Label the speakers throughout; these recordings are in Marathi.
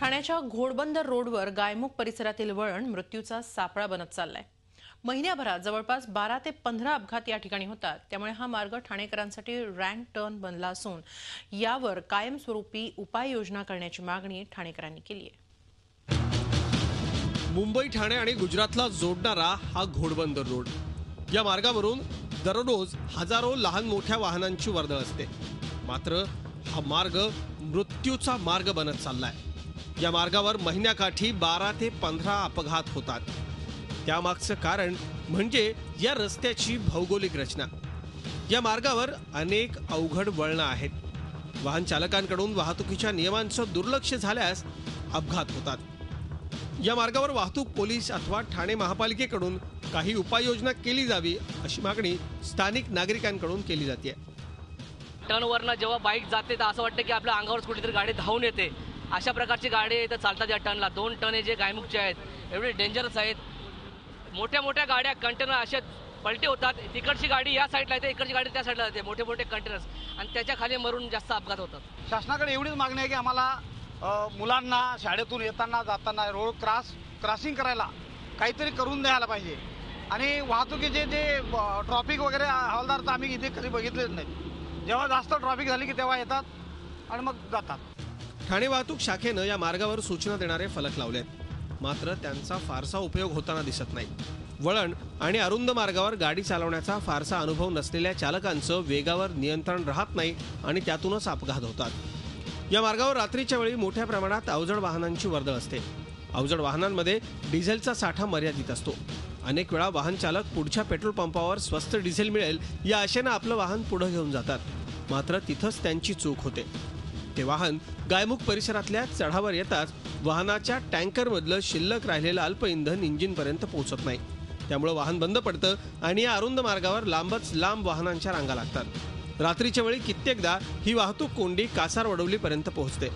Speaker 1: ठाण्याच्या घोडबंदर रोडवर गायमुख परिसरातील वळण मृत्यूचा सापळा बनत चाललाय। महिन्याभरात जवळपास 12 ते 15 अपघात या ठिकाणी होतात। त्यामुळे हा मार्ग ठाणेकरांसाठी रँक टर्न बनला असून यावर कायमस्वरूपी उपाययोजना करण्याची मागणी ठाणेकरांनी केली आहे।
Speaker 2: मुंबई, ठाणे आणि गुजरातला जोडणारा हा घोडबंदर रोड, या मार्गावरून दररोज हजारो लहान मोठ्या वाहनांची वर्दळ असते। मात्र हा मार्ग मृत्यूचा मार्ग बनत चाललाय। या मार्गावर महिन्याकाठी 12 ते 15 अपघात होतात। त्यामागचं कारण म्हणजे या रस्त्याची भौगोलिक रचना। या मार्गावर अनेक अवघड वळणं आहेत। वाहन चालकांकडून वाहतुकीच्या नियमांचं दुर्लक्ष झाल्यास अपघात होतात। या मार्गावर वाहतूक पोलीस अथवा ठाणे महापालिकेकडून काही उपाययोजना केली जावी अशी मागणी स्थानिक नागरिकांकडून केली जाते।
Speaker 3: टर्नवरनं जेव्हा बाईक जाते तर असं वाटतं की आपल्या अंगावर कुठेतरी गाडी धावून येते। अशा प्रकारची गाडी इथं चालतात। या टर्नला 2 टन जे गायमुखचे आहेत एवढे डेंजरस आहेत। मोठ्या मोठ्या गाड्या कंटेनर अशा पलटी होतात। तिकडची गाडी या साईडला येते, इकडची गाडी त्या साईडला जाते। मोठे मोठे कंटेनर्स आणि त्याच्या खाली मरून जास्त अपघात होतात।
Speaker 4: शासनाकडे एवढीच मागणी आहे की आम्हाला मुलांना शाळेतून येताना जाताना रोड क्रॉसिंग करायला काहीतरी करून द्यायला पाहिजे। आणि वाहतुकीचे जे ट्रॅफिक वगैरे हवालदार तर आम्ही इथे कधी बघितलेच नाही। जेव्हा जास्त ट्रॅफिक झाली की तेव्हा येतात आणि मग जातात।
Speaker 2: ठाणे वाहतूक शाखेनं या मार्गावर सूचना देणारे फलक लावलेत, मात्र त्यांचा फारसा उपयोग होताना दिसत नाही। वळण आणि अरुंद मार्गावर गाडी चालवण्याचा फारसा अनुभव नसलेल्या चालकांचं वेगावर नियंत्रण राहत नाही आणि त्यातूनच अपघात होतात। या मार्गावर रात्रीच्या वेळी मोठ्या प्रमाणात अवजड वाहनांची वर्दळ असते। अवजड वाहनांमध्ये डिझेलचा साठा मर्यादित असतो। अनेक वेळा वाहन चालक पुढच्या पेट्रोल पंपावर स्वस्त डिझेल मिळेल या आशेनं आपलं वाहन पुढे घेऊन जातात, मात्र तिथंच त्यांची चूक होते। ते वाहन गायमुख परिसरातल्या चढावर येताच वाहनाच्या टँकरमधलं शिल्लक राहिलेलं अल्प इंधन इंजिनपर्यंत पोहोचत नाही। त्यामुळे वाहन बंद पडतं आणि या अरुंद मार्गावर लांबच लांब वाहनांच्या रांगा लागतात। रात्रीच्या वेळी कित्येकदा ही वाहतूक कोंडी कासारवडवलीपर्यंत पोहोचते।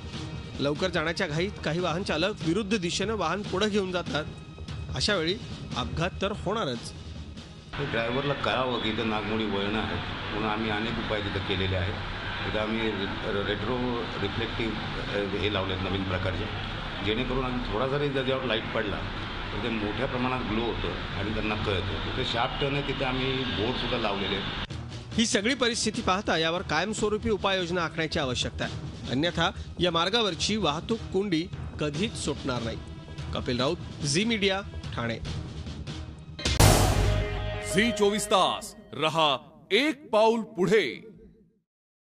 Speaker 2: लवकर जाण्याच्या घाईत काही वाहन चालक विरुद्ध दिशेनं वाहन पुढे घेऊन जातात। अशा वेळी अपघात तर होणारच।
Speaker 5: ड्रायव्हरला कळावं की इथं नागमोडी वळणं आहेत म्हणून आम्ही अनेक उपाय तिथं केलेले आहेत। तिथं आम्ही रेट्रो रिफ्लेक्टिव्ह हे लावलेत नवीन प्रकारचे, जेणेकरून आम्ही थोडा जरी त्याच्यावर लाईट पडला तर ते मोठ्या प्रमाणात ग्लो होतं आणि त्यांना कळतं। तिथे शार्प टर्न आहे, तिथे आम्ही बोर्डसुद्धा लावलेले आहेत।
Speaker 2: ही सगळी परिस्थिती पाहता यावर कायमस्वरूपी उपाययोजना आखण्याची आवश्यकता आहे, अन्यथा या मार्गावरची वाहतूक कोंडी कधीच सुटणार नाही। कपिल राऊत, झी मीडिया, ठाणे।
Speaker 6: झी 24 तास रहा एक पाऊल पुढे।